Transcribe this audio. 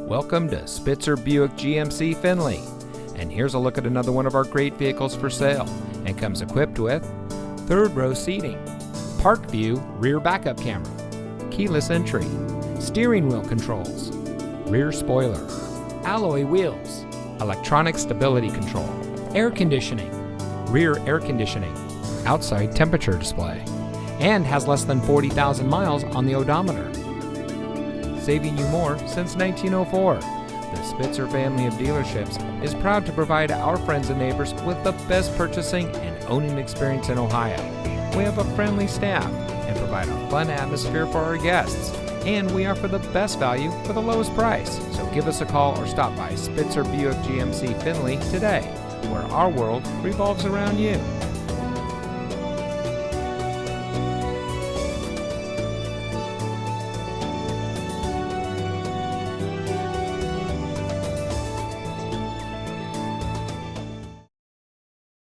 Welcome to Spitzer Buick GMC Findlay, and here's a look at another one of our great vehicles for sale, and comes equipped with third row seating, park view rear backup camera, keyless entry, steering wheel controls, rear spoiler, alloy wheels, electronic stability control, air conditioning, rear air conditioning, outside temperature display, and has less than 40,000 miles on the odometer. Saving you more since 1904. The Spitzer family of dealerships is proud to provide our friends and neighbors with the best purchasing and owning experience in Ohio. We have a friendly staff and provide a fun atmosphere for our guests. And we offer the best value for the lowest price. So give us a call or stop by Spitzer Buick GMC Findlay today, where our world revolves around you.